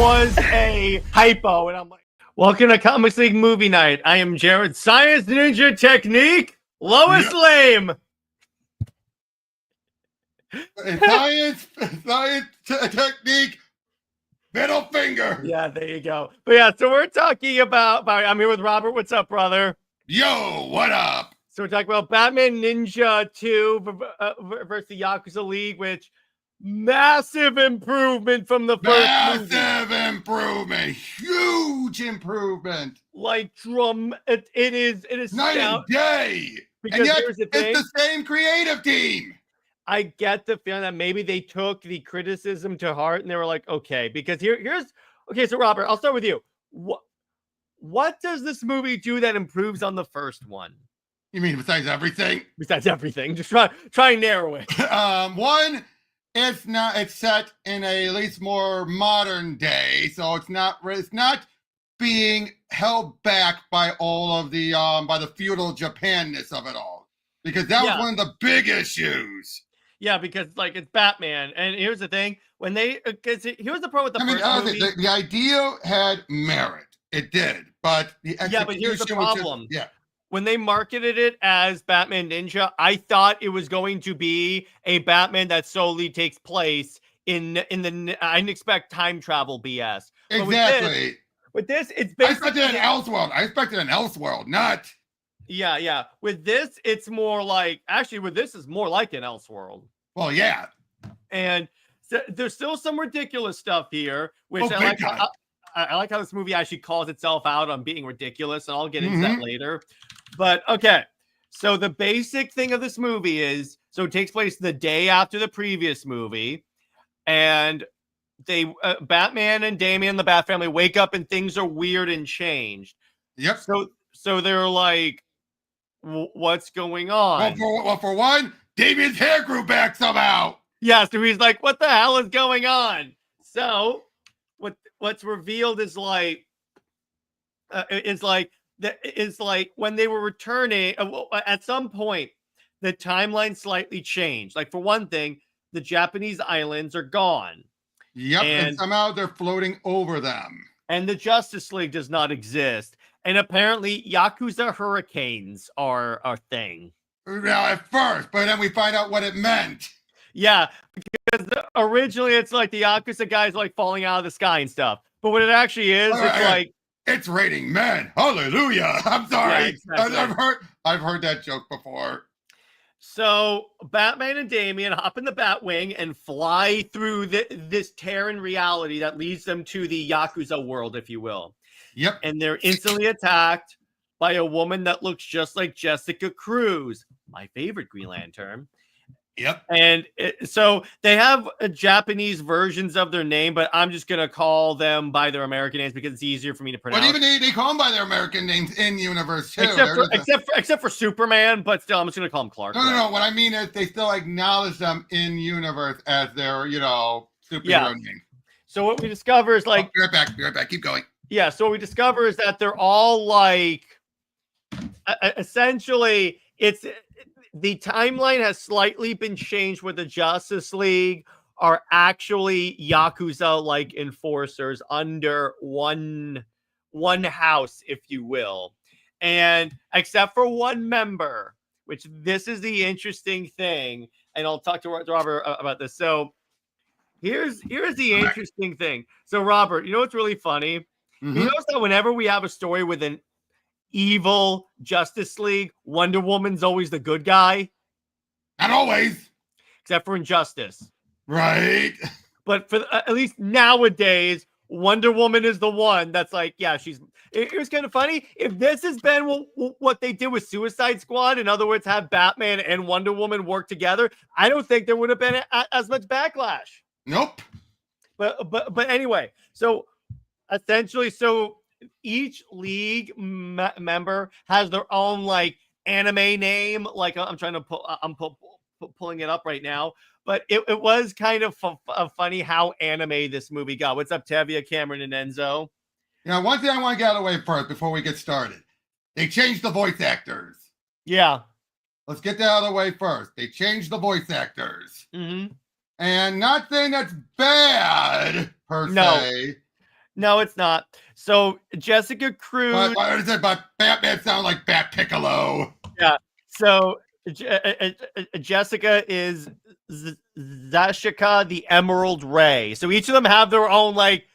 was a hypo, and I'm like, welcome to Comics League Movie Night. I am Jared, Science Ninja Technique, Lois Lame. Science technique, middle finger. Yeah, there you go. But yeah, so we're talking about I'm here with Robert. What's up, brother? Yo, what up? So we're talking about Batman Ninja 2 versus the Yakuza League, which massive improvement from the first movie. Massive improvement, huge improvement. Like it is night and day. Because and yet here's the thing. It's the same creative team. I get the feeling that maybe they took the criticism to heart and they were like, okay, because okay. So Robert, I'll start with you. What does this movie do that improves on the first one? You mean besides everything? Besides everything, just try and narrow it. One, it's set in a at least more modern day, so it's not being held back by all of the by the feudal Japanness of it all, because that was one of the big issues. Yeah, because like it's Batman, and here's the thing: when here's the problem with the first movie. The idea had merit, it did, but the execution but here's the problem. Was just, when they marketed it as Batman Ninja, I thought it was going to be a Batman that solely takes place in the. I didn't expect time travel BS. Exactly. With this, it's basically. I expected an Elseworld, not. Yeah. With this, it's more like with this is more like an Elseworld. Well, yeah. And so, there's still some ridiculous stuff here, which I like. I like how this movie actually calls itself out on being ridiculous, and I'll get into that later. But okay, so the basic thing of this movie is it takes place the day after the previous movie, and Batman and Damian, the Bat family, wake up and things are weird and changed. Yep. So they're like, what's going on? Well, for one, Damian's hair grew back somehow. Yeah, so he's like, what the hell is going on? So what's revealed is like, when they were returning, at some point, the timeline slightly changed. Like, for one thing, the Japanese islands are gone. Yep, and somehow they're floating over them. And the Justice League does not exist. And apparently, Yakuza hurricanes are a thing. Now, at first, but then we find out what it meant. Yeah, because originally it's like the Yakuza guys like falling out of the sky and stuff. But what it actually is, it's raining men. Hallelujah. I'm sorry. Yeah, exactly. I've heard that joke before. So Batman and Damian hop in the Batwing and fly through this tear in reality that leads them to the Yakuza world, if you will. Yep. And they're instantly attacked by a woman that looks just like Jessica Cruz, my favorite Green Lantern. Yep. And so they have Japanese versions of their name, but I'm just going to call them by their American names because it's easier for me to pronounce. But even they call them by their American names in universe too. Except for Superman, but still, I'm just going to call him Clark. No. What I mean is they still acknowledge them in universe as their, superhero name. So what we discover is like... Be right back. Keep going. Yeah, so what we discover is that they're all like... essentially, it's... The timeline has slightly been changed where the Justice League are actually Yakuza-like enforcers under one house, if you will. And except for one member, which this is the interesting thing, and I'll talk to Robert about this. So here's the interesting thing. So Robert, you know what's really funny? Mm-hmm. You notice that whenever we have a story with an evil Justice League, Wonder Woman's always the good guy. Not always. Except for Injustice. Right. But for at least nowadays, Wonder Woman is the one that's like, yeah, it was kind of funny. If this has been what they did with Suicide Squad, in other words, have Batman and Wonder Woman work together, I don't think there would have been as much backlash. Nope. But anyway, so essentially, each league member has their own like anime name. Like I'm pulling it up right now, but it was kind of funny how anime this movie got. What's up, Tevia, Cameron, and Enzo? One thing I want to get out of the way first before we get started. They changed the voice actors. Yeah. Let's get that out of the way first. They changed the voice actors. Mm-hmm. And not saying that's bad per se. No, it's not. So Jessica Cruz. But Batman sound like Bat Piccolo. Yeah. So Jessica is Zashika the Emerald Ray. So each of them have their own like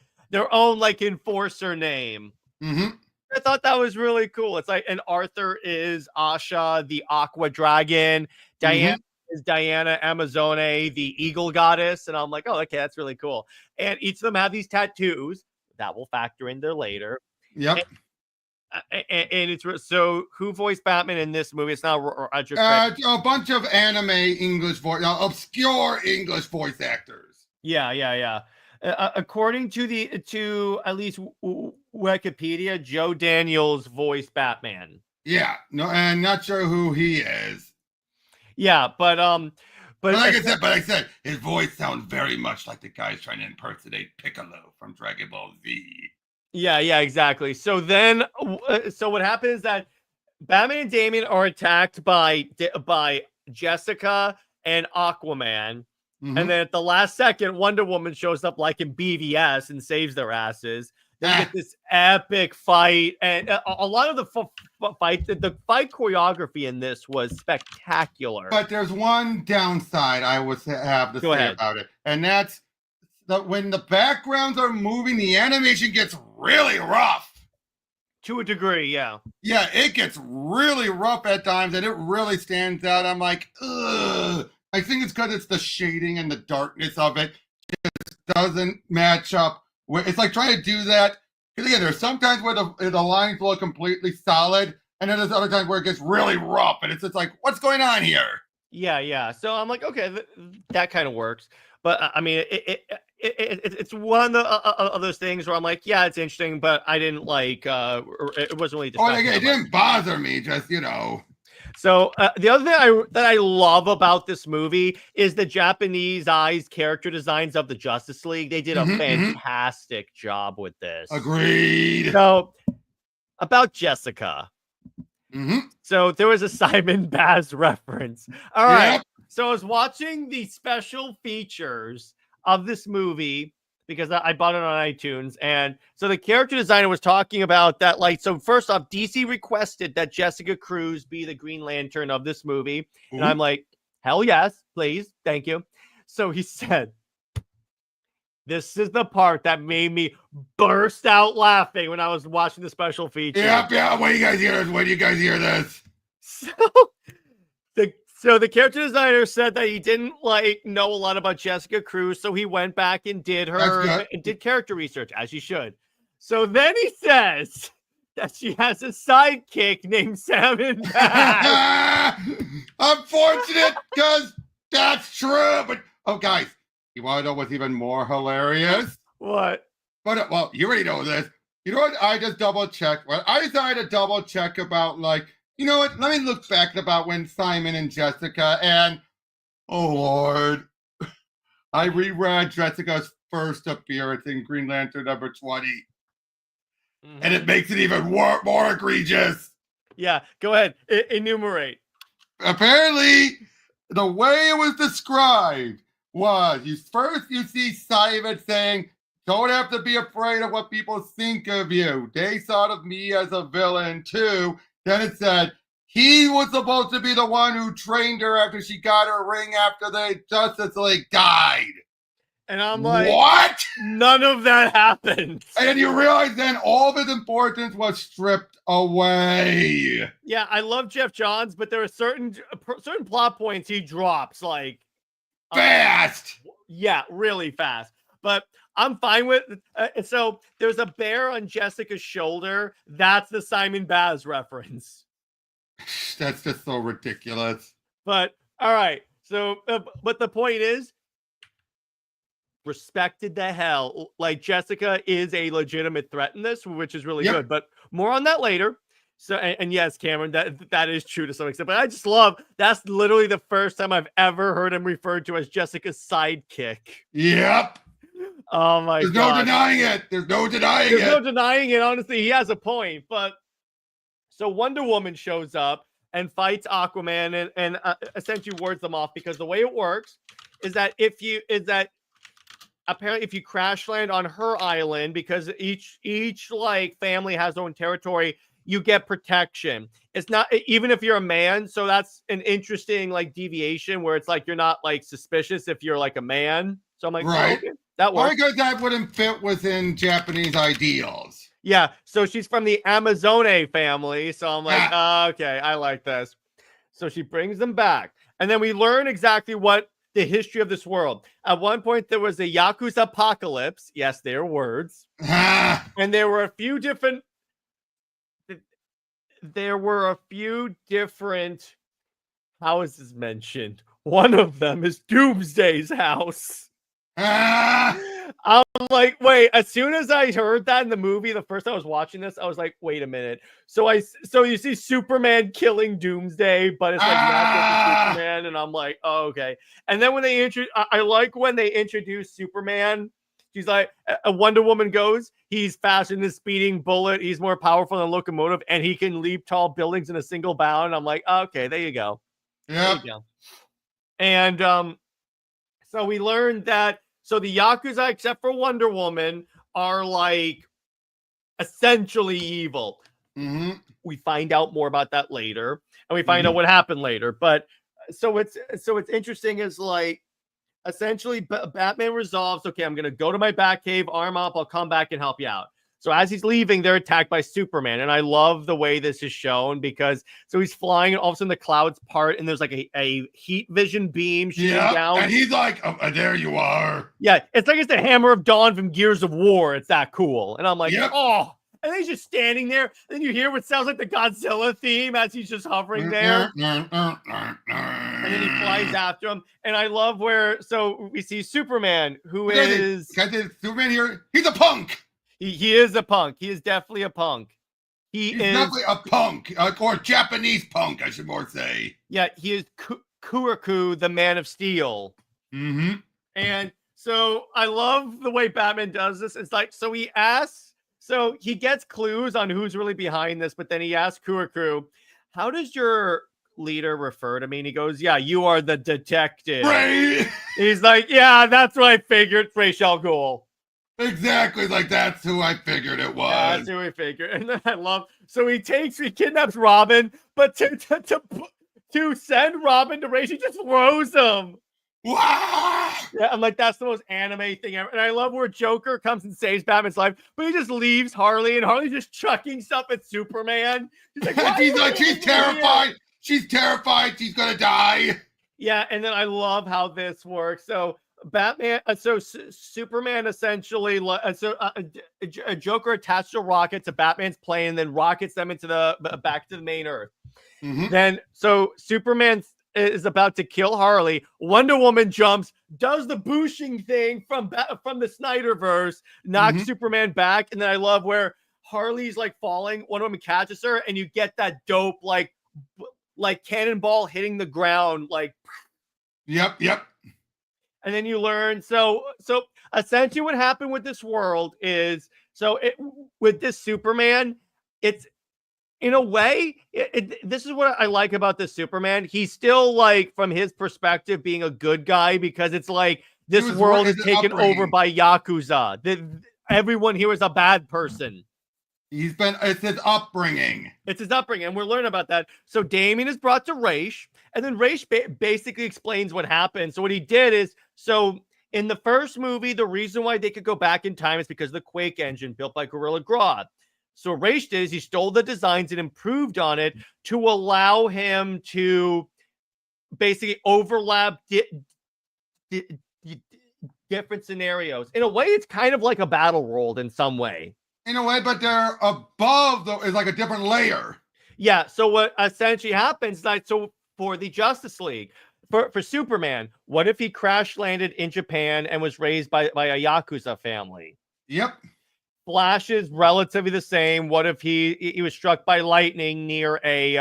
enforcer name. Mm-hmm. I thought that was really cool. It's like, and Arthur is Asha the Aqua Dragon. Diana is Diana Amazone, the Eagle Goddess. And I'm like, oh, okay, that's really cool. And each of them have these tattoos that will factor in there later. Yep. And it's so who voiced Batman in this movie? It's not Roger Craig. A bunch of anime English voice, obscure English voice actors. Yeah. According to at least Wikipedia, Joe Daniels voiced Batman. Yeah, no, and not sure who he is. Yeah, but like I said, his voice sounds very much like the guy's trying to impersonate Piccolo from Dragon Ball Z. Yeah, exactly. So then, so what happens is that Batman and Damian are attacked by Jessica and Aquaman. And then at the last second, Wonder Woman shows up like in BVS and saves their asses. They get this epic fight, and a lot of the the fight choreography in this was spectacular. But there's one downside I would have to say about it, and that's that when the backgrounds are moving, the animation gets really rough. To a degree, yeah. Yeah, it gets really rough at times, and it really stands out. I'm like, ugh. I think it's because it's the shading and the darkness of it. It just doesn't match up. It's like trying to do that. Because again, there's sometimes where the lines look completely solid, and then there's other times where it gets really rough, and it's just like, what's going on here? Yeah. So I'm like, okay, that kind of works. But I mean, it's one of those things where I'm like, yeah, it's interesting, but I didn't like. It wasn't really. It didn't bother me. Just So the other thing that I love about this movie is the Japanese character designs of the Justice League. They did a fantastic job with this. Agreed. So about Jessica. So there was a Simon Baz reference. All right. Yep. So I was watching the special features of this movie because I bought it on iTunes. And so the character designer was talking about that. Like, so first off, DC requested that Jessica Cruz be the Green Lantern of this movie. Ooh. And I'm like, hell yes, please. Thank you. So he said, this is the part that made me burst out laughing when I was watching the special feature. Yeah. When do you guys hear this? When do you guys hear this? So the character designer said that he didn't know a lot about Jessica Cruz, so he went back and did character research, as you should. So then he says that she has a sidekick named Salmon Baz. Unfortunate, because that's true. But guys, you want to know what's even more hilarious? What? But well, you already know this. You know what? I just double checked. Well, I decided to double check about you know what? Let me look back about when Simon and Jessica and oh Lord, I reread Jessica's first appearance in Green Lantern number 20, and it makes it even more egregious. Yeah, go ahead. Enumerate. Apparently, the way it was described was you see Simon saying, "Don't have to be afraid of what people think of you. They thought of me as a villain too." Then it said, he was supposed to be the one who trained her after she got her ring after the Justice League died. And I'm like, what? None of that happened. And then you realize then all of his importance was stripped away. Yeah, I love Jeff Johns, but there are certain plot points he drops fast. Yeah, really fast. But I'm fine with so there's a bear on Jessica's shoulder. That's the Simon Baz reference. That's just so ridiculous. But all right. So but the point is, respected the hell. Like, Jessica is a legitimate threat in this, which is really good. But more on that later. So and yes, Cameron, that is true to some extent. But I just love that's literally the first time I've ever heard him referred to as Jessica's sidekick. Yep. Oh my God. There's no denying it. There's no denying it. Honestly, he has a point. But so Wonder Woman shows up and fights Aquaman and essentially wards them off, because the way it works is that apparently if you crash land on her island, because each like family has their own territory, you get protection. It's not even if you're a man, so that's an interesting like deviation where it's like you're not like suspicious if you're like a man. So I'm like, oh, Right. okay, that Well, works. because that wouldn't fit within Japanese ideals. Yeah, so she's from the Amazone family, so I'm like, Ah. oh, okay, I like this. So she brings them back, and then we learn exactly what the history of this world. At one point, there was a Yakuza apocalypse. Yes, they are words, Ah. and there were a few different. There were a few different houses mentioned. One of them is Doomsday's house. Ah. I'm like, wait, as soon as I heard that in the movie, the first time I was watching this, I was like, wait a minute. So you see Superman killing Doomsday, but it's like not Superman, and I'm like, oh, okay. And then when they I like when they introduce Superman. She's like, a Wonder Woman goes, he's faster than a speeding bullet, he's more powerful than a locomotive, and he can leap tall buildings in a single bound. I'm like, okay, there you go. Yep. There you go. And so we learned that so the Yakuza, except for Wonder Woman, are like essentially evil. Mm-hmm. We find out more about that later, and we find out what happened later. But so it's interesting is like essentially Batman resolves, okay, I'm gonna go to my Batcave, arm up, I'll come back and help you out. So as he's leaving, they're attacked by Superman. And I love the way this is shown because so he's flying and all of a sudden the clouds part and there's like a heat vision beam shooting down. And he's like, oh, there you are. Yeah, it's like it's the Hammer of Dawn from Gears of War. It's that cool. And I'm like, oh. And then he's just standing there. And then you hear what sounds like the Godzilla theme as he's just hovering there. And then he flies after him. And I love where, so we see Superman, who is... Superman here, he's a punk. He is a punk. He is definitely a punk. He's definitely a punk, or Japanese punk, I should more say. Yeah, he is Kuraku, the Man of Steel. Mm-hmm. And so I love the way Batman does this. It's like, so he asks, so he gets clues on who's really behind this, but then he asks Kuraku, how does your leader refer to me? And he goes, yeah, you are the detective. Right. He's like, yeah, that's what I figured. Ra's al Ghul. Exactly, like that's who I figured it was. Yeah, that's who we figured. And then I love, so he kidnaps Robin, but to send Robin to Ra's, he just throws him. Wow. Yeah, I'm like, that's the most anime thing ever. And I love where Joker comes and saves Batman's life, but he just leaves Harley, and Harley's just chucking stuff at Superman. She's like, she's terrified. She's terrified. She's gonna die. Yeah, and then I love how this works. So Batman, Superman essentially, a Joker attached a rocket to Batman's plane, and then rockets them into back to the main Earth. Mm-hmm. Then, so Superman is about to kill Harley. Wonder Woman jumps, does the booshing thing from the Snyderverse, knocks Superman back, and then I love where Harley's like falling. Wonder Woman catches her, and you get that dope like cannonball hitting the ground, like. Yep. And then you learn, so essentially what happened with this world is, with this Superman, it's, in a way, this is what I like about this Superman. He's still, like, from his perspective, being a good guy, because it's like, this world is taken over by Yakuza. Everyone here is a bad person. It's his upbringing. It's his upbringing, and we're learning about that. So Damian is brought to Ra's, and then Ra's basically explains what happened. So what he did is, so in the first movie, the reason why they could go back in time is because of the Quake engine built by Gorilla Grodd. So what Ra's did is he stole the designs and improved on it to allow him to basically overlap different scenarios. In a way, it's kind of like a battle world in some way. In a way, but they're above, though, is like a different layer. Yeah, so what essentially happens, like, so for the Justice League, for Superman, what if he crash landed in Japan and was raised by a Yakuza family? Yep. Flash is relatively the same. What if he was struck by lightning near a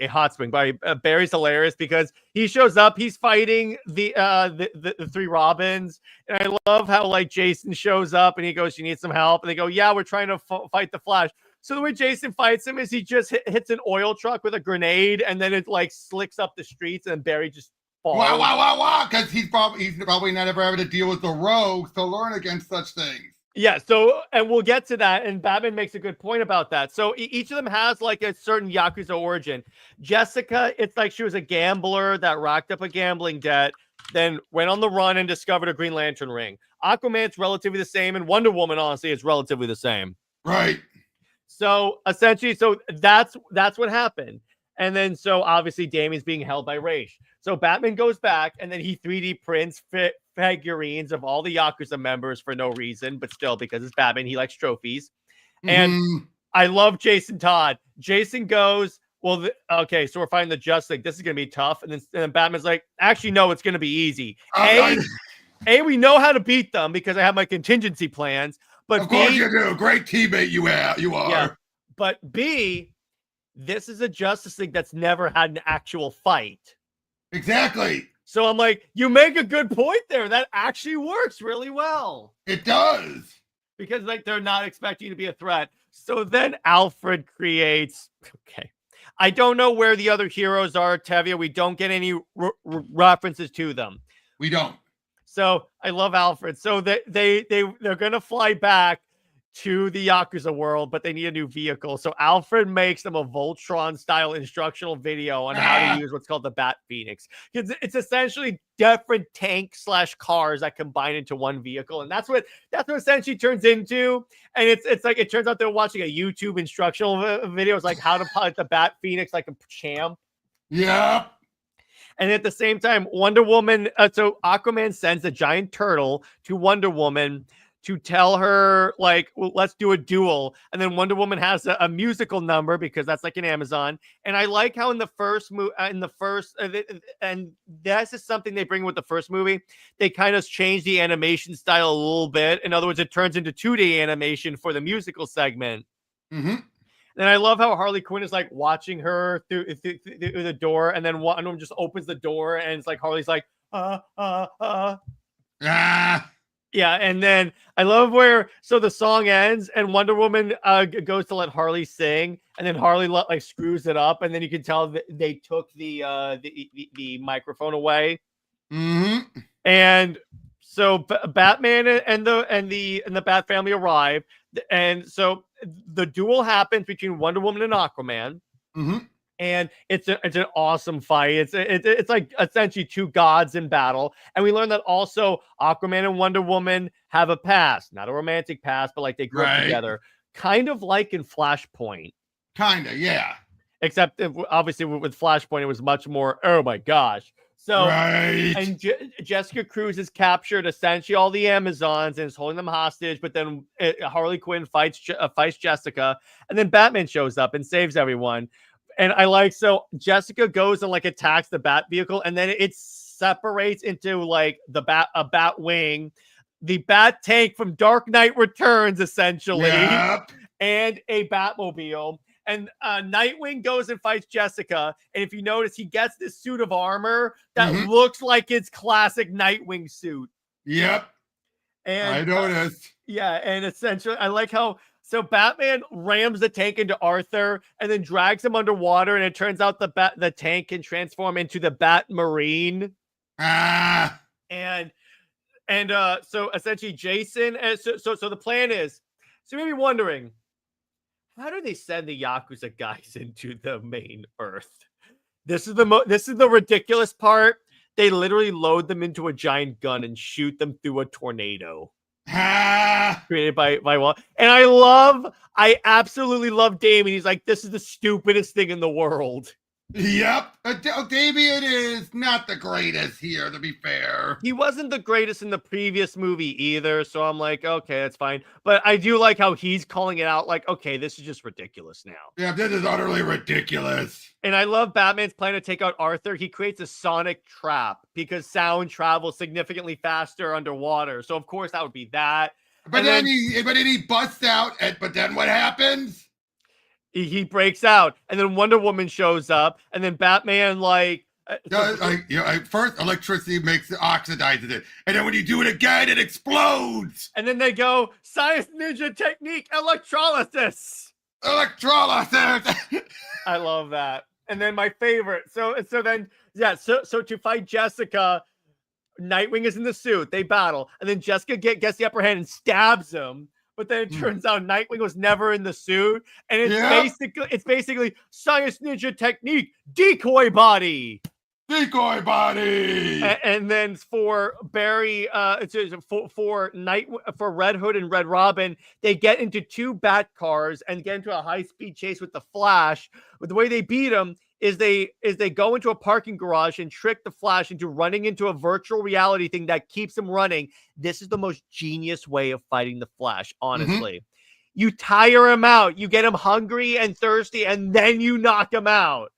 hot spring? Barry's hilarious because he shows up, he's fighting the three Robins, and I love how like Jason shows up and he goes, you need some help, and they go, yeah, we're trying to fight the Flash. So the way Jason fights him is he just hits an oil truck with a grenade, and then it like slicks up the streets, and Barry just Wow, falls. wow, wow, wow! Because he's probably not ever having to deal with the rogues to learn against such things. Yeah, so and we'll get to that, and Batman makes a good point about that. So each of them has like a certain Yakuza origin. Jessica, it's like she was a gambler that racked up a gambling debt, then went on the run and discovered a Green Lantern ring. Aquaman's relatively the same, and Wonder Woman, honestly, is relatively the same. Right. So essentially, so that's what happened. And then so obviously Damien's being held by Raish. So Batman goes back and then he 3D prints figurines of all the Yakuza members for no reason, but still because it's Batman, he likes trophies. And I love Jason Todd. Jason goes, well, okay, so we're fighting the Just League. This is going to be tough. And then Batman's like, actually, no, it's going to be easy. A, we know how to beat them because I have my contingency plans. But of course you do. Great teammate you are. Yeah. But B, this is a Justice League that's never had an actual fight. Exactly. So I'm like, you make a good point there. That actually works really well. It does. Because like they're not expecting you to be a threat. So then Alfred creates, okay. I don't know where the other heroes are, Tevye. We don't get any references to them. We don't. So I love Alfred. So they're gonna fly back to the Yakuza world, but they need a new vehicle. So Alfred makes them a Voltron style instructional video on how to use what's called the Bat Phoenix. It's essentially different tanks / cars that combine into one vehicle, and that's what essentially turns into. And it's like it turns out they're watching a YouTube instructional video. It's like how to pilot the Bat Phoenix like a champ. Yeah. And at the same time, Wonder Woman, so Aquaman sends a giant turtle to Wonder Woman to tell her, like, well, let's do a duel. And then Wonder Woman has a musical number because that's like an Amazon. And I like how in the first movie, and this is something they bring with the first movie, they kind of change the animation style a little bit. In other words, it turns into 2D animation for the musical segment. Mm-hmm. And I love how Harley Quinn is like watching her through the door, and then one of them just opens the door, and it's like Harley's like, Yeah, and then I love where so the song ends, and Wonder Woman goes to let Harley sing, and then Harley like screws it up, and then you can tell that they took the microphone away. Mm-hmm. And so Batman and the Bat family arrive, and so the duel happens between Wonder Woman and Aquaman. Mm-hmm. And it's an awesome fight. It's like essentially two gods in battle. And we learned that also Aquaman and Wonder Woman have a past, not a romantic past, but like they grew up together, kind of like in Flashpoint. Kinda, yeah. Except obviously with Flashpoint, it was much more, oh my gosh. So, and Jessica Cruz has captured essentially all the Amazons and is holding them hostage. But then Harley Quinn fights Jessica, and then Batman shows up and saves everyone. And I like, so Jessica goes and like attacks the Bat vehicle, and then it separates into like a Bat wing, the Bat tank from Dark Knight Returns, essentially, and a Batmobile. And Nightwing goes and fights Jessica. And if you notice, he gets this suit of armor that looks like its classic Nightwing suit. Yep. And I noticed. Yeah. And essentially, I like how, so Batman rams the tank into Arthur and then drags him underwater. And it turns out the tank can transform into the Bat Marine. And so essentially Jason, so the plan is, so you may be wondering, how do they send the Yakuza guys into the main Earth? This is the ridiculous part. They literally load them into a giant gun and shoot them through a tornado. Created by Wall. And I absolutely love Damien. He's like, this is the stupidest thing in the world. Yep. Damien is not the greatest here, to be fair. He wasn't the greatest in the previous movie either, so I'm like, okay, that's fine. But I do like how he's calling it out, like, okay, this is just ridiculous now. Yeah, this is utterly ridiculous. And I love Batman's plan to take out Arthur. He creates a sonic trap because sound travels significantly faster underwater. So, of course, that would be that. But then he busts out, but then what happens? He breaks out, and then Wonder Woman shows up, and then Batman first electricity oxidizes it, and then when you do it again, it explodes. And then they go science ninja technique electrolysis. I love that. And then my favorite. So then Yeah, so to fight Jessica, Nightwing is in the suit. They battle, and then Jessica gets the upper hand and stabs him. But then it turns out Nightwing was never in the suit, and it's basically science ninja technique, decoy body. Decoy body. And then for Barry, for Red Hood and Red Robin, they get into two bat cars and get into a high-speed chase with the Flash. But the way they beat them is they go into a parking garage and trick the Flash into running into a virtual reality thing that keeps him running. This is the most genius way of fighting the Flash, honestly. You tire him out, you get him hungry and thirsty, and then you knock him out.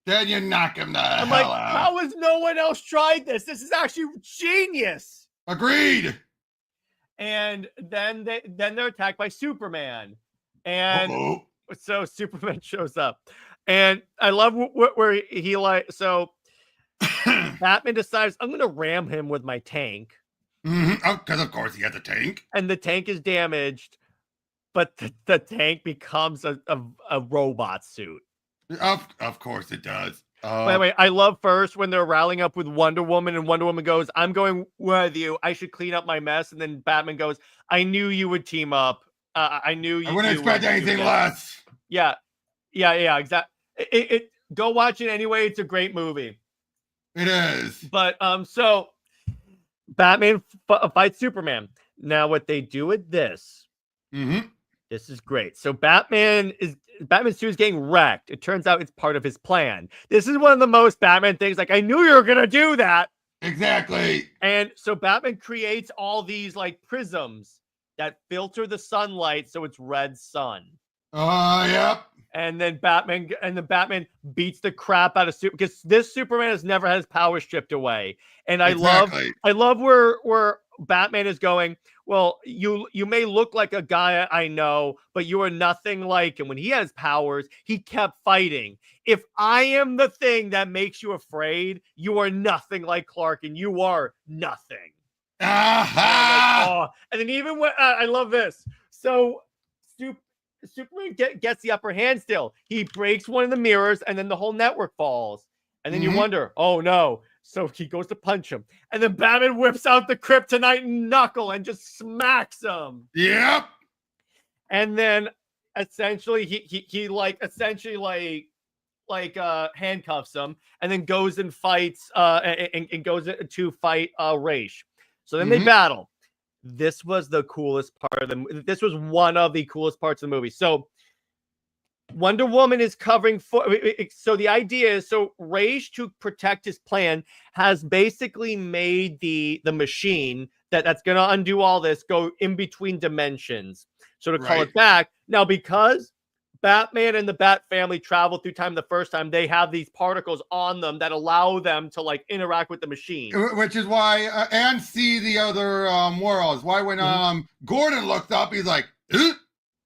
Then you knock him the I'm hell like, out. how has no one else tried this? This is actually genius. Agreed. And then they're attacked by Superman, and so Superman shows up, and I love where he Batman decides, I'm going to ram him with my tank. Because of course he has a tank, and the tank is damaged, but the tank becomes a robot suit. Of course it does. By the way, I love first when they're rallying up with Wonder Woman, and Wonder Woman goes, I'm going with you. I should clean up my mess. And then Batman goes, I knew you would team up. I knew you. I wouldn't expect anything less. Yeah, exactly. Go watch it anyway. It's a great movie. It is. But so Batman fights Superman. Now what they do with this, this is great. So Batman's suit is getting wrecked. It turns out it's part of his plan. This is one of the most Batman things. Like, I knew you were gonna do that. Exactly. And so Batman creates all these like prisms that filter the sunlight, so it's red sun. Yep. And then Batman beats the crap out of Superman, because this Superman has never had his power stripped away. And I love where Batman is going, well, you may look like a guy I know, but you are nothing like him. When he has powers, he kept fighting. If I am the thing that makes you afraid, you are nothing like Clark, and you are nothing. And then even when I love this. So Superman gets the upper hand still. He breaks one of the mirrors, and then the whole network falls. And then you wonder, oh no. So he goes to punch him. And then Batman whips out the kryptonite knuckle and just smacks him. Yep. And then essentially he handcuffs him, and then goes and fights and goes to fight Raish. So then they battle. This was the coolest part of this was one of the coolest parts of the movie. So Wonder Woman is covering so the idea is, so Raish, to protect his plan, has basically made the machine that's going to undo all this go in between dimensions. So to call it back. Now, because Batman and the Bat family traveled through time the first time, they have these particles on them that allow them to like interact with the machine. Which is why, and see the other worlds. Why when Gordon looked up, he's like,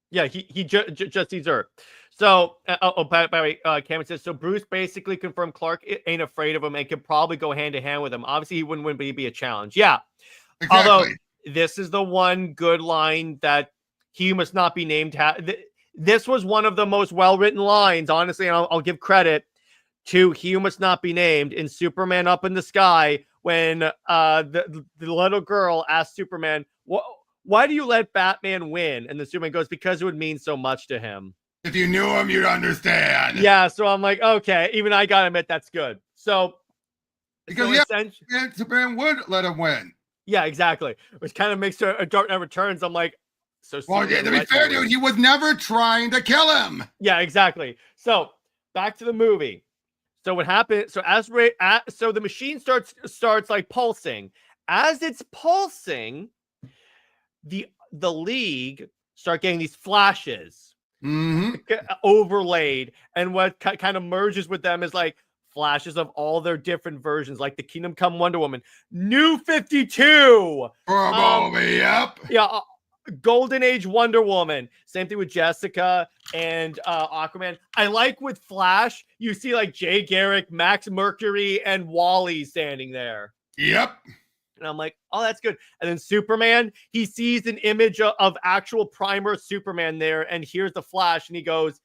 yeah, he just sees Earth. So, by the way, Cameron says, so Bruce basically confirmed Clark ain't afraid of him and can probably go hand to hand with him. Obviously, he wouldn't be a challenge. Yeah. Exactly. Although, this is the one good line that he must not be named. This was one of the most well-written lines, honestly, and I'll give credit to He Must Not Be Named in Superman Up in the Sky, when the little girl asked Superman, why do you let Batman win? And the Superman goes, because it would mean so much to him. If you knew him, you'd understand. Yeah, so I'm like, okay, even I gotta admit that's good. So because Superman would let him win. Yeah, exactly. Which kind of makes a Dark Knight Returns. I'm like, so. Well, yeah, to be fair, dude, he was never trying to kill him. Yeah, exactly. So back to the movie. So what happened? So so the machine starts like pulsing. As it's pulsing, the League start getting these flashes. Overlaid, and what kind of merges with them is like flashes of all their different versions, like the Kingdom Come Wonder Woman, New 52, yep, yeah, Golden Age Wonder Woman. Same thing with Jessica and Aquaman. I like with Flash, you see like Jay Garrick, Max Mercury, and Wally standing there. Yep. And I'm like, oh, that's good. And then Superman, he sees an image of actual primer Superman there, and here's the Flash, and he goes,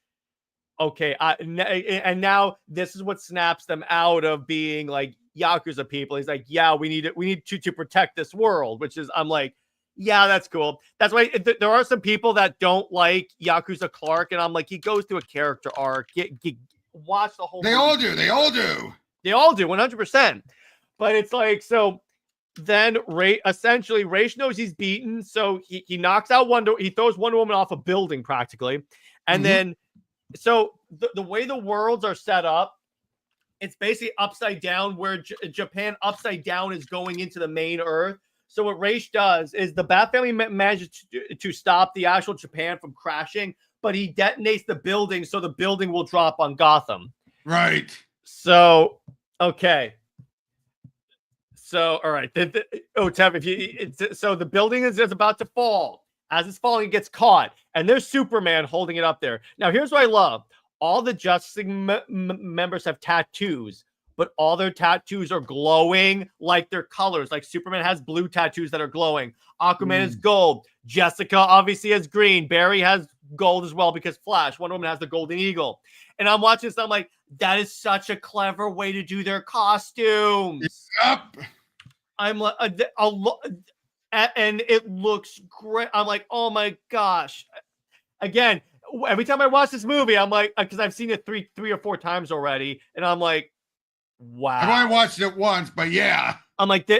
okay, and now this is what snaps them out of being like Yakuza people. He's like, yeah, we need to protect this world, which is, I'm like, yeah, that's cool. That's why there are some people that don't like Yakuza Clark, and I'm like, he goes through a character arc. Watch the whole They movie. all do. They all do. They all do, 100%. But it's like, so then essentially Raish knows he's beaten, so he knocks out he throws Wonder Woman off a building practically, and then so the way the worlds are set up, it's basically upside down, where Japan upside down is going into the main Earth. So what Raish does is the Bat Family manages to stop the actual Japan from crashing, but he detonates the building, so the building will drop on Gotham. Right. So, okay. So, all right. Tev, so the building is about to fall. As it's falling, it gets caught, and there's Superman holding it up there. Now, here's what I love: all the Justice League members have tattoos, but all their tattoos are glowing like their colors. Like Superman has blue tattoos that are glowing. Aquaman is gold. Jessica obviously has green. Barry has gold as well because Flash. Wonder Woman has the golden eagle. And I'm watching this, and I'm like, that is such a clever way to do their costumes. Yep. I'm like, and it looks great. I'm like, oh my gosh. Again, every time I watch this movie, I'm like, because I've seen it three or four times already, and I'm like, wow. I've only watched it once, but yeah. I'm like,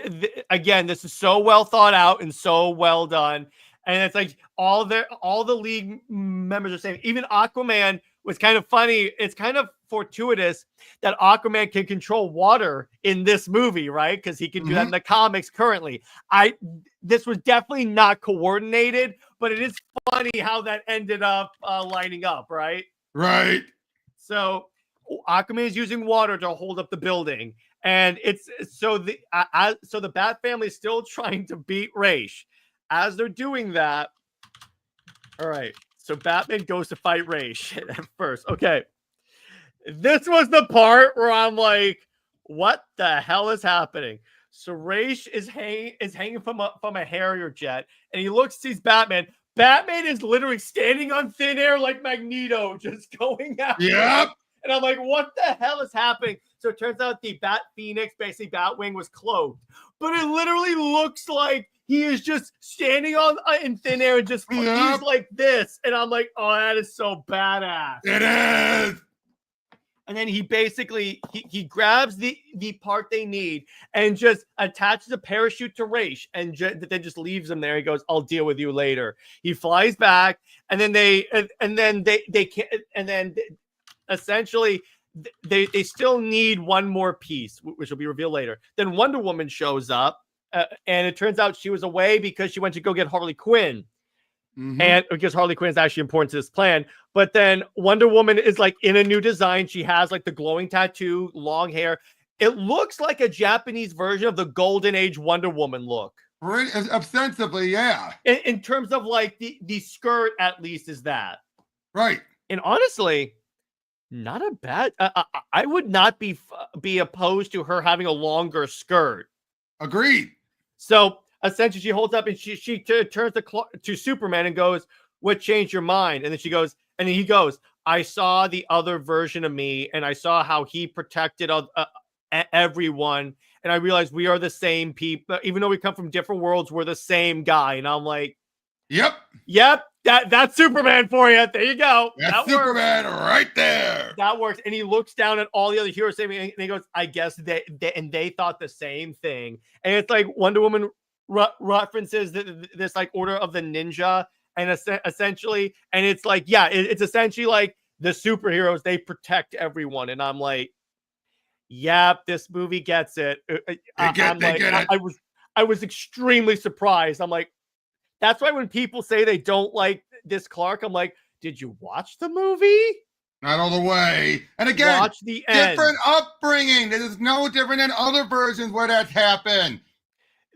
again, this is so well thought out and so well done. And it's like all the League members are saying, even Aquaman was kind of funny. It's kind of fortuitous that Aquaman can control water in this movie, right? Because he can do that in the comics currently. This was definitely not coordinated, but it is funny how that ended up lining up, right? Right. So Aquaman is using water to hold up the building, and it's so the Bat Family is still trying to beat Raish. As they're doing that, all right. So Batman goes to fight Raish at first. Okay, this was the part where I'm like, what the hell is happening? So Raish is hanging from a Harrier jet, and he sees Batman. Batman is literally standing on thin air like Magneto, just going out. Yep. And I'm like, what the hell is happening? So it turns out the Bat Phoenix, basically Batwing, was clothed. But it literally looks like he is just standing in thin air and just he's like this. And I'm like, oh, that is so badass. It is. And then he basically he grabs the part they need and just attaches a parachute to Raish and then just leaves him there. He goes, "I'll deal with you later." He flies back, and then they can't, and then essentially they still need one more piece, which will be revealed later. Then Wonder Woman shows up, and it turns out she was away because she went to go get Harley Quinn. And because Harley Quinn is actually important to this plan. But then Wonder Woman is like in a new design. She has like the glowing tattoo, long hair. It looks like a Japanese version of the Golden Age Wonder Woman look. Right, ostensibly, yeah. In terms of like the skirt, at least, is that. Right. And honestly, not a bad. I would not be opposed to her having a longer skirt. Agreed. So essentially, she holds up and she turns to Superman and goes, "What changed your mind?" And then she goes, and then he goes, "I saw the other version of me, and I saw how he protected everyone, and I realized we are the same people. Even though we come from different worlds, we're the same guy." And I'm like, "Yep, that's Superman for you. There you go. That's Superman right there. That works." And he looks down at all the other heroes, and he goes, "I guess they thought the same thing." And it's like Wonder Woman references this like Order of the Ninja, and essentially, and it's like, yeah, it's essentially like the superheroes, they protect everyone. And I'm like, yeah, this movie gets it. I was extremely surprised. I'm like, that's why when people say they don't like this Clark, I'm like, did you watch the movie? Not all the way. And again, watch the end. Different upbringing. This is no different than other versions where that's happened.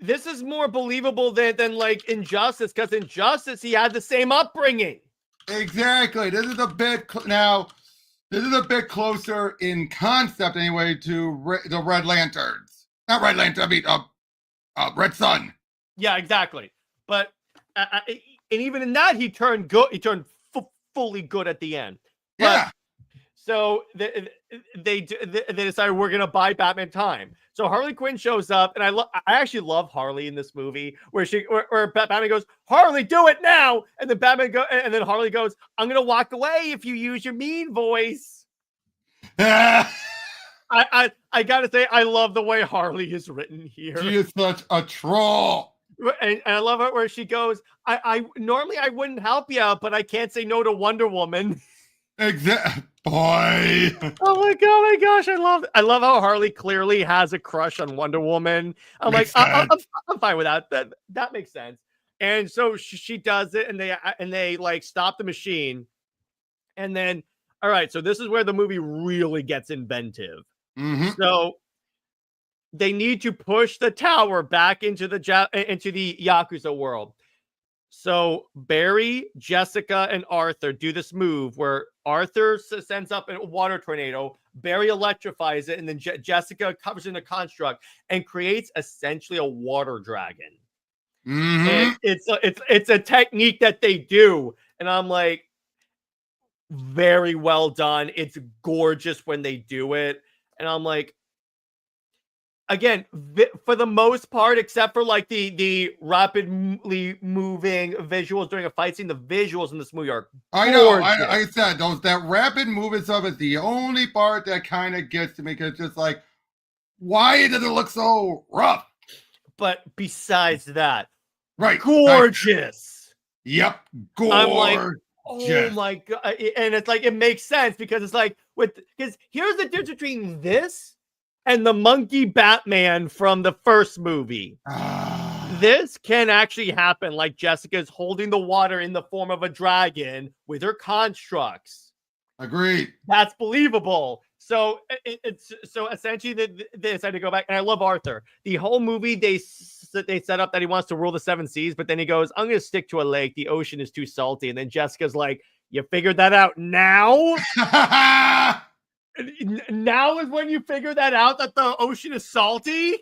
This is more believable than like Injustice, because Injustice, he had the same upbringing. Exactly. This is a bit closer in concept anyway to the Red Lanterns. Not Red Lantern. I mean, Red Sun. Yeah, exactly. But and even in that, he turned good. He turned fully good at the end. But, yeah. So they decided we're gonna buy Batman time. So Harley Quinn shows up, and I actually love Harley in this movie, where Batman goes, Harley, do it now, and then and then Harley goes, I'm gonna walk away if you use your mean voice. I gotta say, I love the way Harley is written here. She is such a troll. And I love it where she goes, I normally I wouldn't help you, but I can't say no to Wonder Woman. Exactly. Boy. Oh my gosh, I love how Harley clearly has a crush on Wonder Woman. I'm like, I'm fine with that. That makes sense. And so she does it, and they like stop the machine, and then all right, so this is where the movie really gets inventive. Mm-hmm. So they need to push the tower back into the Yakuza world. So Barry, Jessica, and Arthur do this move where Arthur sends up a water tornado, Barry electrifies it, and then Jessica covers in a construct and creates essentially a water dragon. Mm-hmm. And it's a technique that they do, and I'm like, very well done. It's gorgeous when they do it, and I'm like, again, for the most part, except for like the rapidly moving visuals during a fight scene, the visuals in this movie are gorgeous. I know. I said that rapid movement stuff is the only part that kind of gets to me, because it's just like, why does it look so rough? But besides that, right, gorgeous. Yep, gorgeous. I'm like, oh my god, and it's like it makes sense because it's like because here's the difference between this and the monkey Batman from the first movie. This can actually happen. Like Jessica's holding the water in the form of a dragon with her constructs. Agreed. That's believable. So it's so essentially they decided to go back, and I love Arthur. The whole movie they set up that he wants to rule the seven seas, but then he goes, "I'm going to stick to a lake. The ocean is too salty." And then Jessica's like, "You figured that out now?" Now is when you figure that out, that the ocean is salty.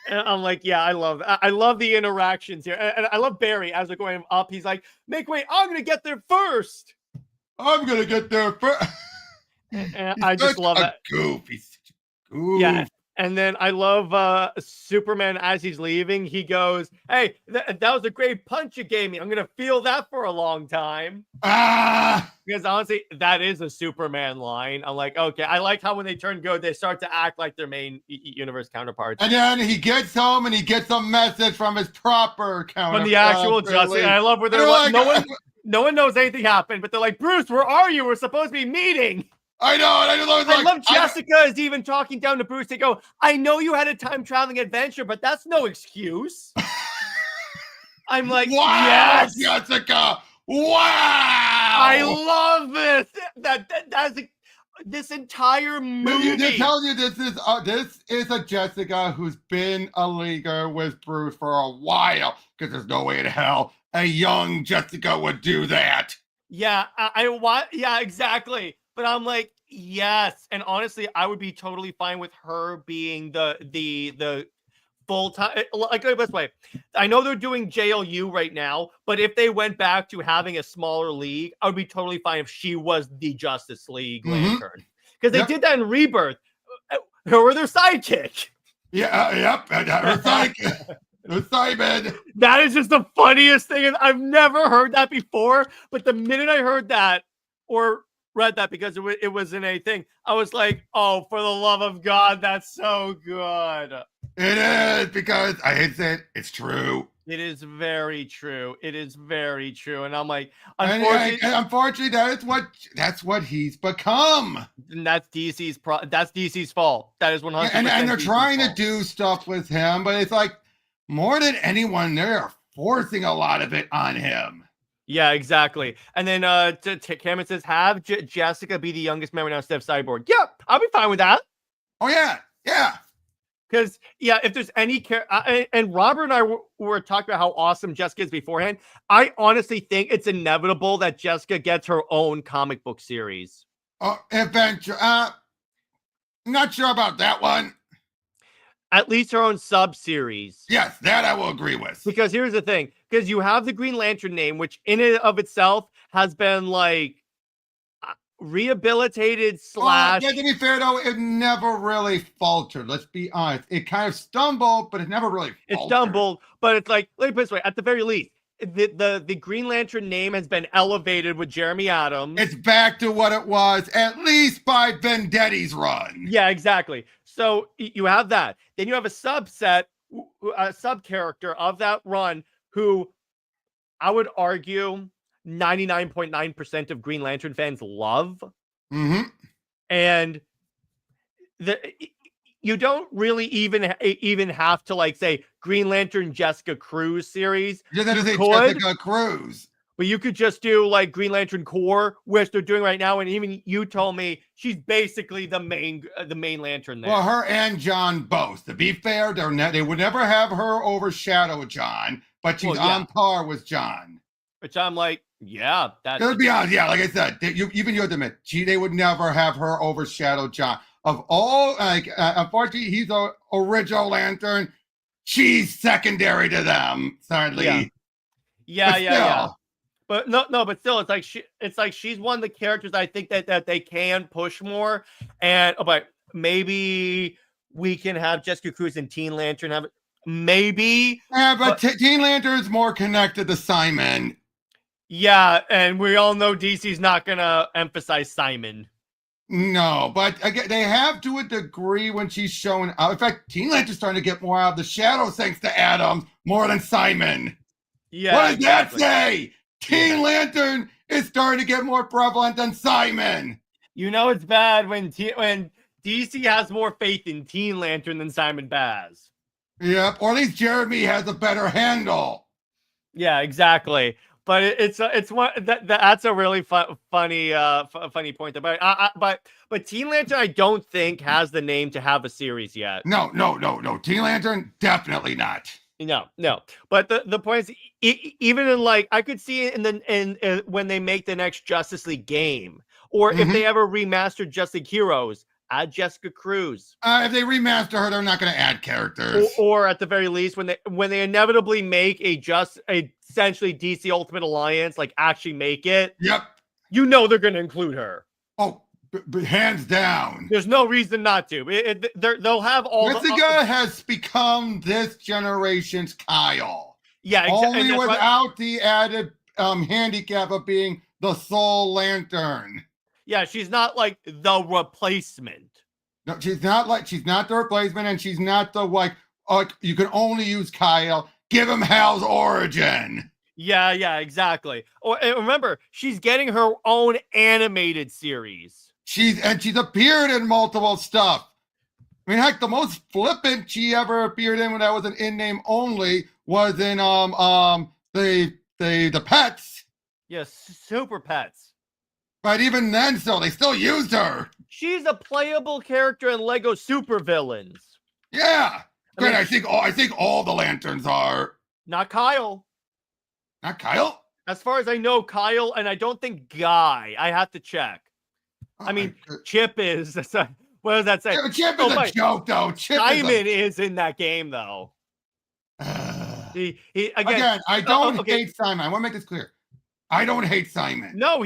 And I'm like, yeah, I love the interactions here, and I love Barry as they're going up. He's like, "Make way! I'm gonna get there first. I'm gonna get there first." And I just love that. Goof. He's such a goof. Yeah. And then I love Superman as he's leaving. He goes, "Hey, that was a great punch you gave me. I'm going to feel that for a long time." Because honestly, that is a Superman line. I'm like, okay. I like how when they turn good, they start to act like their main universe counterparts. And then he gets home and he gets a message from his proper counterpart. From the actual Justice. And I love where they're like, no one knows anything happened. But they're like, "Bruce, where are you? We're supposed to be meeting." I know, and I love Jessica is even talking down to Bruce. They go, "I know you had a time traveling adventure, but that's no excuse." I'm like, wow, yes, Jessica. Wow, I love this. That's this entire movie. They're telling you this is a Jessica who's been a leaguer with Bruce for a while, because there's no way in hell a young Jessica would do that. Yeah, yeah, exactly. But I'm like, yes. And honestly, I would be totally fine with her being the full time. Like, go this way. I know they're doing JLU right now, but if they went back to having a smaller league, I would be totally fine if she was the Justice League Lantern. Because they did that in Rebirth. Who were their sidekick? Yeah, yep. Her sidekick. Simon. That is just the funniest thing. And I've never heard that before. But the minute I heard that or read that, because it was in a thing, I was like, oh, for the love of God, that's so good. It is, because I hate to say it, it's true. It is very true. It is very true. And I'm like, unfortunately, that's what he's become. And that's DC's fault. That is 100%. And they're trying to do stuff with him, but it's like, more than anyone, they're forcing a lot of it on him. Yeah, exactly. And then Cameron says, have Jessica be the youngest member now instead of Cyborg. Yeah, I'll be fine with that. Oh, yeah. Because, yeah, if there's any and Robert and I were talking about how awesome Jessica is beforehand. I honestly think it's inevitable that Jessica gets her own comic book series. Adventure. Not sure about that one. At least her own sub-series. Yes, that I will agree with. Because here's the thing. Because you have the Green Lantern name, which in and of itself has been like, rehabilitated slash. Yeah, to be fair though, it never really faltered. Let's be honest. It kind of stumbled, but it never really faltered. It stumbled, but it's like, let me put it this way: at the very least, the Green Lantern name has been elevated with Jeremy Adams. It's back to what it was, at least by Vendetti's run. Yeah, exactly. So you have that. Then you have a subset, a sub character of that run who I would argue 99.9% of Green Lantern fans love. Mm-hmm. And you don't really even have to like say Green Lantern Jessica Cruz series. You have to say Jessica Cruz. But you could just do like Green Lantern Corps, which they're doing right now, and even you told me she's basically the main Lantern there. Well, her and John both. To be fair, they would never have her overshadow John, but she's on par with John. Which I'm like, yeah, that's. Let's be honest, yeah, like I said, even you have to admit, they would never have her overshadow John. Of all, like, unfortunately, he's an original Lantern. She's secondary to them, sadly. Yeah. But but still, it's like she's one of the characters I think that they can push more, and but maybe we can have Jessica Cruz and Teen Lantern have it. Maybe. Yeah, but Teen Lantern is more connected to Simon. Yeah, and we all know DC's not gonna emphasize Simon. No, but again, they have to a degree when she's showing out. In fact, Teen Lantern's starting to get more out of the shadows thanks to Adams more than Simon. Yeah. What does that say? Teen Lantern is starting to get more prevalent than Simon. You know it's bad when DC has more faith in Teen Lantern than Simon Baz. Yep, or at least Jeremy has a better handle. Yeah, exactly. But it's one that's a really funny point. But Teen Lantern I don't think has the name to have a series yet. No. Teen Lantern definitely not. No. But the point is, even in like I could see it in when they make the next Justice League game, or if they ever remaster Justice League Heroes, add Jessica Cruz. If they remaster her, they're not going to add characters. Or at the very least, when they inevitably make essentially DC Ultimate Alliance, like actually make it. Yep. You know they're going to include her. Oh, hands down. There's no reason not to. They'll have all. Jessica has become this generation's Kyle. Yeah, only without the added handicap of being the sole Lantern. Yeah, she's not like the replacement. No, she's not the replacement, and she's not the you can only use Kyle. Give him Hal's origin. Yeah, exactly. And remember, she's getting her own animated series. She's appeared in multiple stuff. I mean, heck, the most flippant she ever appeared in when that was an in-name only was in the Pets. Yes, Super Pets. But even then, they still used her. She's a playable character in Lego Supervillains. Yeah. I think all the Lanterns are. Not Kyle. Not Kyle? As far as I know, Kyle, and I don't think Guy. I have to check. I mean, Chip is. What does that say? Yeah, Chip is a joke, though. Simon is in that game, though. Again, I don't hate Simon. I want to make this clear. I don't hate Simon. No,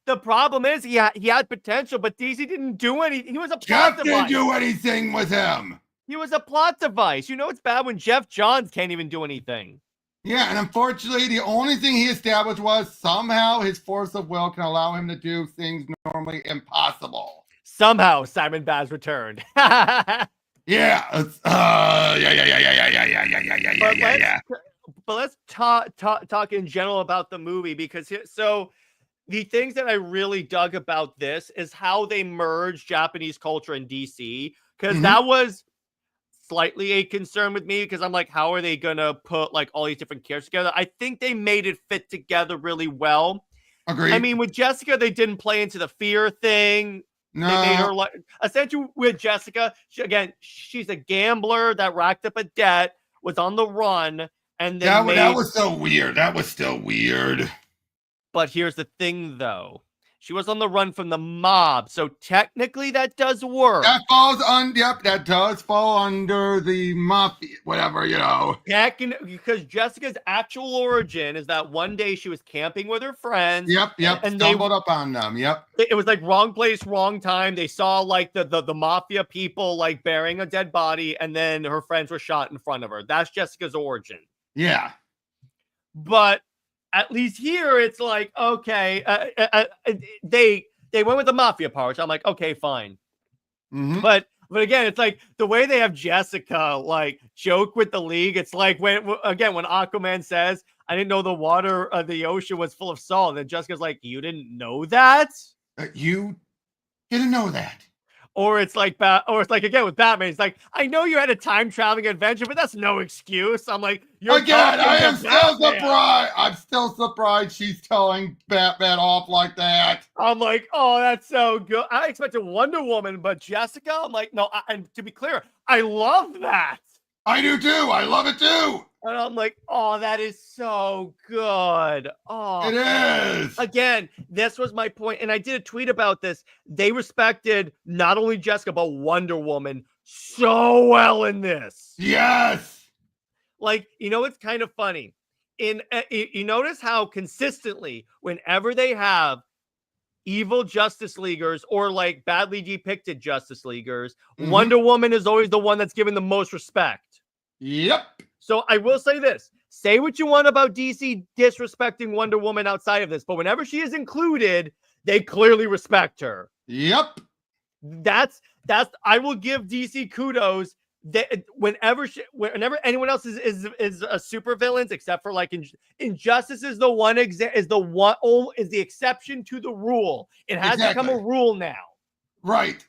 the problem is he had potential, but DC didn't do anything. He was a plot device. Jeff didn't do anything with him. He was a plot device. You know it's bad when Jeff Johns can't even do anything. Yeah, and unfortunately, the only thing he established was somehow his force of will can allow him to do things normally impossible. Somehow, Simon Baz returned. Yeah. Yeah. But let's talk in general about the movie, because the things that I really dug about this is how they merged Japanese culture and DC, because that was slightly a concern with me, because I'm like, how are they gonna put like all these different characters together? I think they made it fit together really well. Agreed. I mean, with Jessica, they didn't play into the fear thing. No. They made her like essentially with Jessica. She's a gambler that racked up a debt, was on the run, and then that was so weird. That was still weird. But here's the thing, though. She was on the run from the mob, so technically that does work. That falls on. Yep, that does fall under the mafia, whatever, you know. Because Jessica's actual origin is that one day she was camping with her friends. Yep, and stumbled up on them. Yep. It was like wrong place, wrong time. They saw like the mafia people like burying a dead body, and then her friends were shot in front of her. That's Jessica's origin. Yeah. But at least here, it's like, okay, they went with the mafia part. So I'm like, okay, fine. Mm-hmm. But again, it's like the way they have Jessica like joke with the League. It's like when Aquaman says, "I didn't know the water of the ocean was full of salt," and then Jessica's like, "You didn't know that? You didn't know that." Or it's like again with Batman. It's like, I know you had a time traveling adventure, but that's no excuse. I'm like, I am still surprised. I'm still surprised she's telling Batman off like that. I'm like, oh, that's so good. I expected Wonder Woman, but Jessica, I'm like, no. And to be clear, I love that. I do too. I love it too. And I'm like, oh, that is so good. Oh, it is. Again, this was my point, and I did a tweet about this. They respected not only Jessica, but Wonder Woman so well in this. Yes. Like, it's kind of funny. You notice how consistently, whenever they have evil Justice Leaguers or like badly depicted Justice Leaguers, Wonder Woman is always the one that's given the most respect. Yep. So I will say this. Say what you want about DC disrespecting Wonder Woman outside of this, but whenever she is included, they clearly respect her. Yep. That's I will give DC kudos that whenever anyone else is a super villains, except for like Injustice is the exception to the rule. It has become a rule now. Right.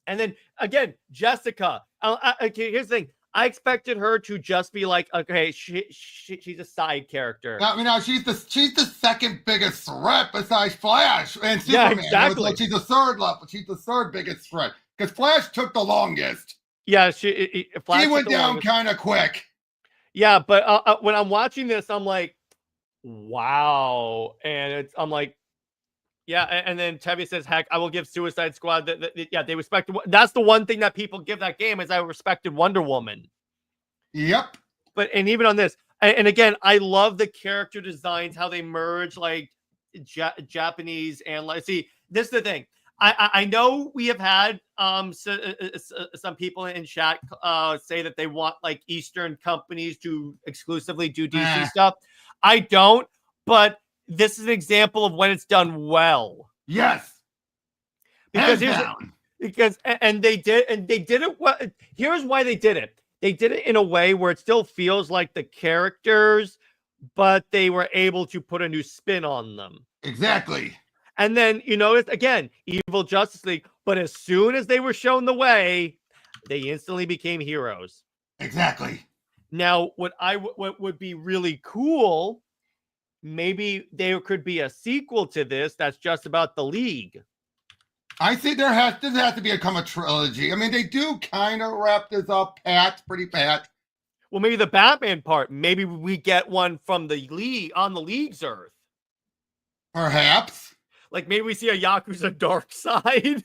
And then again, Jessica. Okay, here's the thing. I expected her to just be like, okay, she's a side character. She's the second biggest threat besides Flash and Superman. Yeah, exactly. Like she's the third level. She's the third biggest threat because Flash took the longest. Yeah, Flash went down kind of quick. Yeah, but when I'm watching this, I'm like, wow, and I'm like, yeah, and then Tevye says, heck, I will give Suicide Squad. They respected. That's the one thing that people give that game is I respected Wonder Woman. Yep. And even on this, and again, I love the character designs, how they merge like Japanese and like. See, this is the thing. I know we have had some people in chat say that they want like Eastern companies to exclusively do DC stuff. I don't, but this is an example of when it's done well. Yes. Because they did it well. Here's why they did it. They did it in a way where it still feels like the characters, but they were able to put a new spin on them. Exactly. And then you notice again, evil Justice League, but as soon as they were shown the way, they instantly became heroes. Exactly. Now, what would be really cool, maybe there could be a sequel to this that's just about the League. I think there has to become a trilogy. I mean, they do kind of wrap this up, pretty pat. Well, maybe the Batman part. Maybe we get one from the League on the League's Earth. Perhaps. Like maybe we see a Yakuza Dark Side.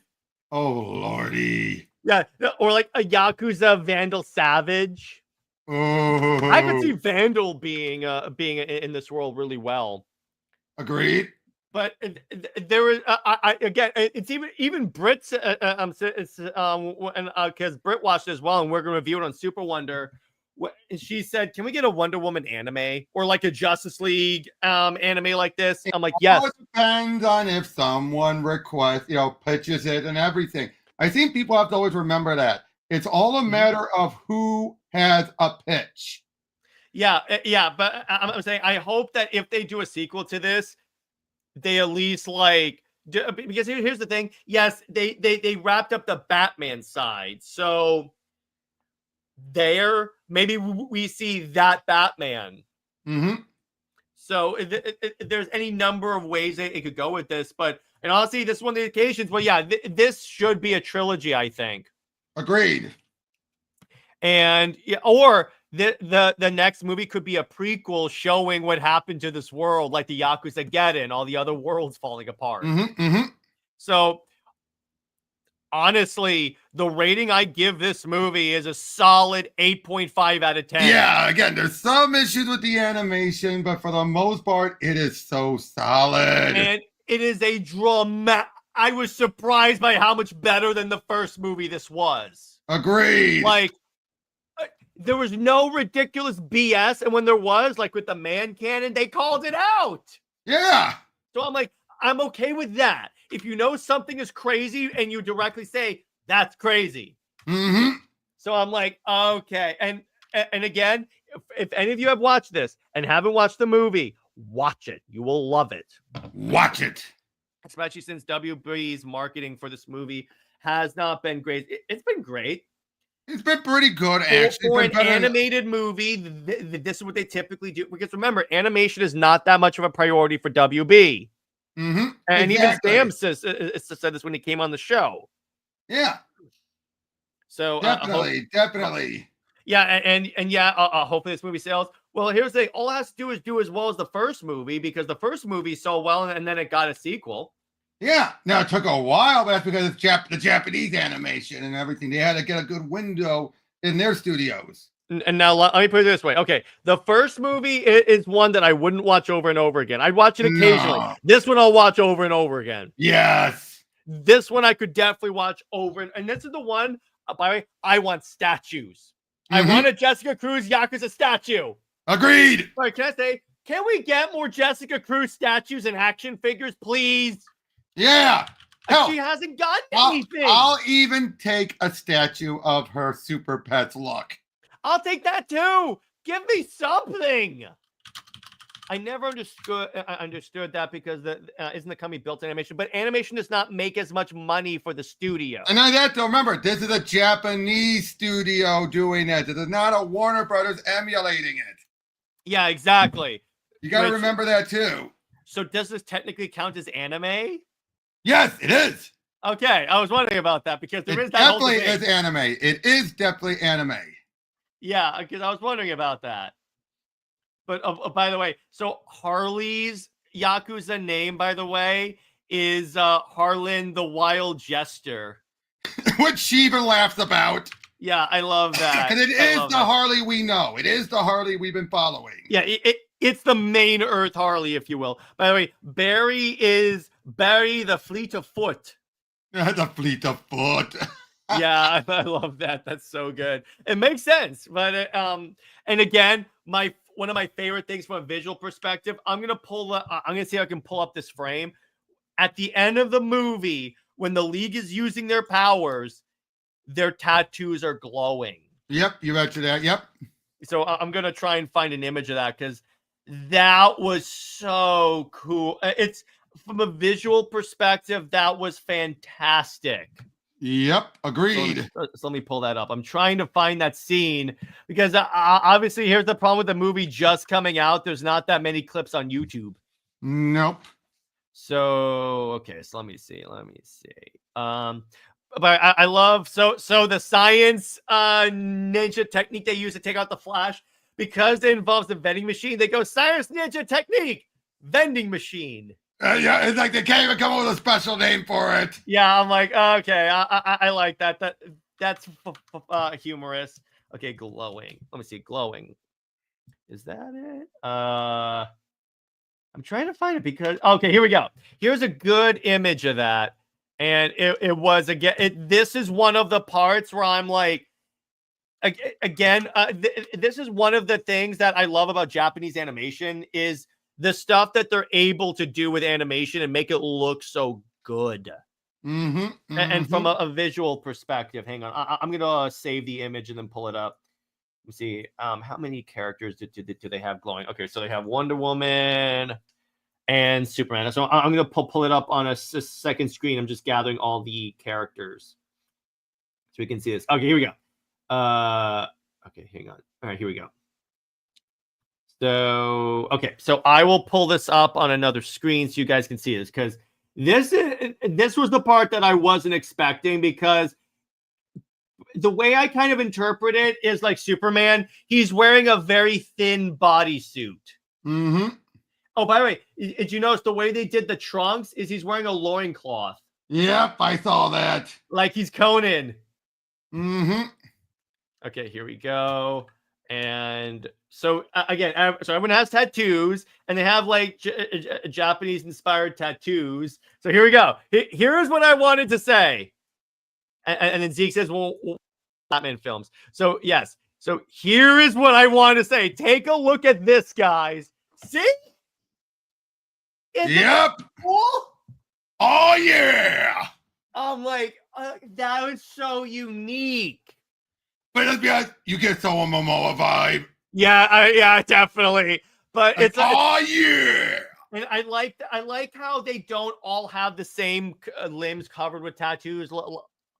Oh, Lordy. Yeah, or like a Yakuza Vandal Savage. Oh. I could see Vandal being in this world really well. Agreed. But there is again, it's even Brit's because Brit watched it as well, and we're gonna review it on Super Wonder. She said, "Can we get a Wonder Woman anime or like a Justice League anime like this?" I'm like, "Yes." It depends on if someone requests, pitches it and everything. I think people have to always remember that it's all a matter of who has a pitch. Yeah, but I'm saying I hope that if they do a sequel to this, they at least like because here's the thing. Yes, they wrapped up the Batman side, so there maybe we see that Batman. Mm-hmm. So there's any number of ways it could go with this, but and honestly, this is one of the occasions. But yeah, this should be a trilogy, I think. Agreed. And or the next movie could be a prequel showing what happened to this world, like the Yakuza get in, all the other worlds falling apart. So honestly, the rating I give this movie is a solid 8.5 out of 10. Yeah, again, there's some issues with the animation, but for the most part, it is so solid. And it is a drama. I was surprised by how much better than the first movie this was. Agreed. Like, there was no ridiculous BS, and when there was, like with the man cannon, they called it out. Yeah. So I'm like, I'm okay with that. If you know something is crazy and you directly say that's crazy. So I'm like, okay. And again, if any of you have watched this and haven't watched the movie, watch it. You will love it. Watch it. Especially since WB's marketing for this movie has not been great. It's been great. It's been pretty good, actually. For an animated movie, this is what they typically do. Because remember, animation is not that much of a priority for WB. And even Sam said this when he came on the show. Yeah. So definitely. Yeah, and yeah, hopefully this movie sells. Well, here's the thing: all it has to do is do as well as the first movie, because the first movie sold well, and then it got a sequel. Yeah. Now it took a while, but that's because it's the Japanese animation and everything. They had to get a good window in their studios. And now let me put it this way. Okay, the first movie is one that I wouldn't watch over and over again. I'd watch it occasionally. No. This one I'll watch over and over again. Yes. This one I could definitely watch over. And this is the one, by the way, I want statues. I want a Jessica Cruz Yakuza statue. Agreed. All right, can I say, can we get more Jessica Cruz statues and action figures, please? Yeah. Hell, she hasn't gotten anything. I'll even take a statue of her Super Pets look. I'll take that too. Give me something. I never understood that, because isn't the company built animation? But animation does not make as much money for the studio. And I have to remember, this is a Japanese studio doing it. This is not a Warner Brothers emulating it. Yeah, exactly. You got to remember that too. So does this technically count as anime? Yes, it is. Okay, I was wondering about that, because there is that definitely is anime. It is definitely anime. Yeah, because I was wondering about that. But by the way, so Harley's Yakuza name, by the way, is Harlan the Wild Jester. Which she even laughs about. Yeah, I love that. Because it is the Harley we know. It is the Harley we've been following. Yeah, it's the main Earth Harley, if you will. By the way, Barry is Barry the Fleet of Foot. The Fleet of Foot. Yeah, I love that. That's so good. It makes sense. But and again, one of my favorite things from a visual perspective, I'm gonna see if I can pull up this frame. At the end of the movie, when the League is using their powers, their tattoos are glowing. Yep, you mentioned that. Yep. So I'm gonna try and find an image of that, because that was so cool. It's from a visual perspective, that was fantastic. Yep, agreed. So let me pull that up. I'm trying to find that scene, because obviously here's the problem with the movie just coming out. There's not that many clips on YouTube. Nope. So, okay, so let me see. But I love, so the science ninja technique they use to take out the Flash, because it involves the vending machine, they go science ninja technique, vending machine. Yeah, it's like they can't even come up with a special name for it. Yeah, I'm like, okay, I like that. That's humorous. Okay, glowing. Let me see, glowing. Is that it? I'm trying to find it, because okay, here we go. Here's a good image of that, and it was again. This is one of the parts where I'm like, again, this is one of the things that I love about Japanese animation is the stuff that they're able to do with animation and make it look so good. And from a visual perspective, hang on, I'm gonna save the image and then pull it up. Let me see, how many characters do they have glowing? Okay, so they have Wonder Woman and Superman. So I'm gonna pull it up on a second screen. I'm just gathering all the characters so we can see this. Okay, here we go. Okay, hang on. All right, here we go. So, okay, so I will pull this up on another screen so you guys can see this, because this was the part that I wasn't expecting, because the way I kind of interpret it is like Superman. He's wearing a very thin bodysuit. Mm-hmm. Oh, by the way, did you notice the way they did the trunks is he's wearing a loincloth? Yep, I saw that. Like he's Conan. Mm-hmm. Okay, here we go. And so again, so everyone has tattoos, and they have like Japanese-inspired tattoos. So here we go. Here is what I wanted to say. And then Zeke says, well, Batman films. So yes. So here is what I want to say. Take a look at this, guys. See? Yep. Cool? Oh yeah. I'm like, that was so unique. But let's be honest, you get so a Momoa vibe. Yeah, definitely. But like, oh yeah. And I like how they don't all have the same limbs covered with tattoos.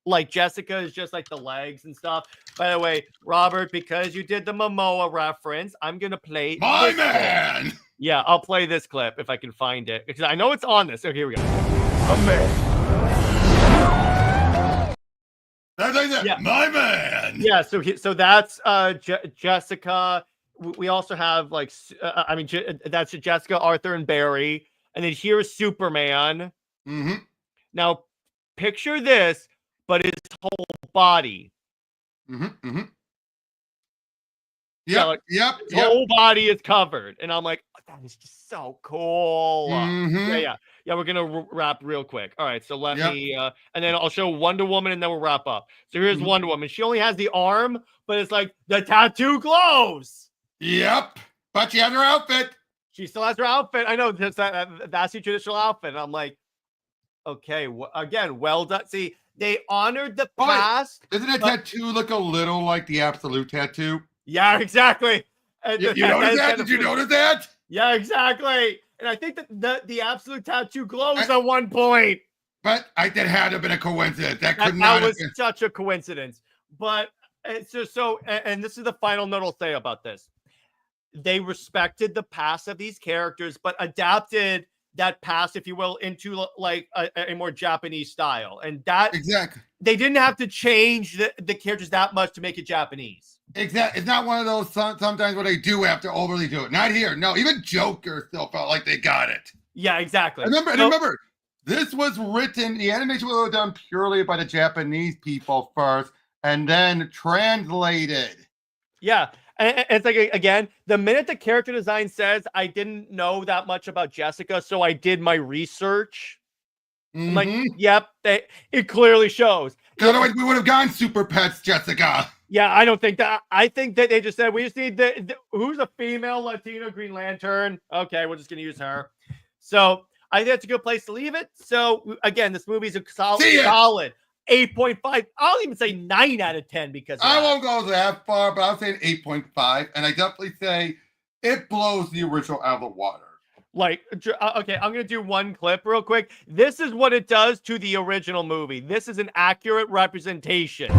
Like Jessica is just like the legs and stuff. By the way, Robert, because you did the Momoa reference, I'm gonna play my man. Clip. Yeah, I'll play this clip if I can find it because I know it's on this. Okay, here we go. My man. That's like that. Yeah. My man. Yeah, so that's Jessica. We also have like that's Jessica, Arthur, and Barry, and then here's Superman. Mm-hmm. Now, picture this, but his whole body. Mm-hmm. Mm-hmm. Yep. Yeah, his whole body is covered, and I'm like, oh, that is just so cool. Mm-hmm. Yeah. We're gonna wrap real quick. All right, so let me, and then I'll show Wonder Woman, and then we'll wrap up. So here's Wonder Woman. She only has the arm, but it's like the tattoo glows. Yep, but she has her outfit. She still has her outfit. I know that's the traditional outfit. And I'm like, okay, again, well done. See, they honored the past. Doesn't that tattoo look a little like the Absolute tattoo? Yeah, exactly. You notice that? Did you notice that? Yeah, exactly. And I think that the Absolute tattoo glows at one point. But that had to have been a coincidence. That was such a coincidence. But and this is the final note I'll say about this. They respected the past of these characters, but adapted that past, if you will, into like a more Japanese style. And that exactly, they didn't have to change the characters that much to make it Japanese. Exactly. It's not one of those sometimes where they do have to overly do it. Not here. No, even Joker still felt like they got it. Yeah, exactly. Remember, this was written, the animation was done purely by the Japanese people first, and then translated. Yeah. And it's like, again, the minute the character design says, I didn't know that much about Jessica, so I did my research. I'm like, yep, it clearly shows. Otherwise, we would have gone Super Pets Jessica. Yeah, I don't think that. I think that they just said, we just need who's a female Latino Green Lantern? Okay, we're just going to use her. So I think that's a good place to leave it. So again, this movie's a solid 8.5. I'll even say 9 out of 10 because I won't go that far, but I'll say an 8.5. And I definitely say it blows the original out of the water. Like, okay, I'm going to do one clip real quick. This is what it does to the original movie. This is an accurate representation.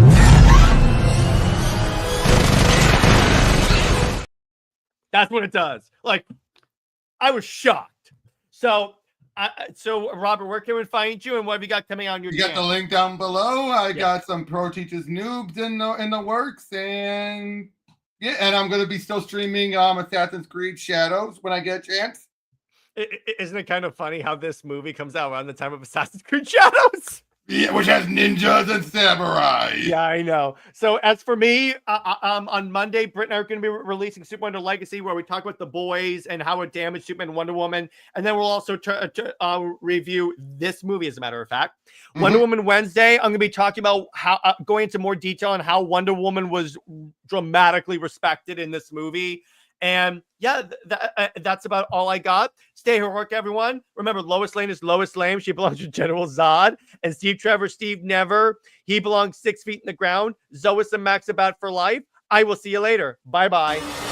That's what it does. Like, I was shocked. So Robert, where can we find you, and what have you got coming on your channel? You got the link down below. I got some Pro Teachers Noobs in the works, and and I'm going to be still streaming Assassin's Creed Shadows when I get a chance. Isn't it kind of funny how this movie comes out around the time of Assassin's Creed Shadows? Yeah, which has ninjas and samurai. Yeah, I know. So as for me, on Monday, Britt and I are going to be releasing Super Wonder Legacy, where we talk about the boys and how it damaged Superman and Wonder Woman. And then we'll also review this movie, as a matter of fact. Wonder Woman Wednesday, I'm going to be talking about how going into more detail on how Wonder Woman was dramatically respected in this movie. And yeah, that's about all I got. Stay heroic, everyone. Remember, Lois Lane is Lois Lane. She belongs to General Zod. And Steve Trevor, Steve Never. He belongs 6 feet in the ground. Zois and Max about for life. I will see you later. Bye-bye.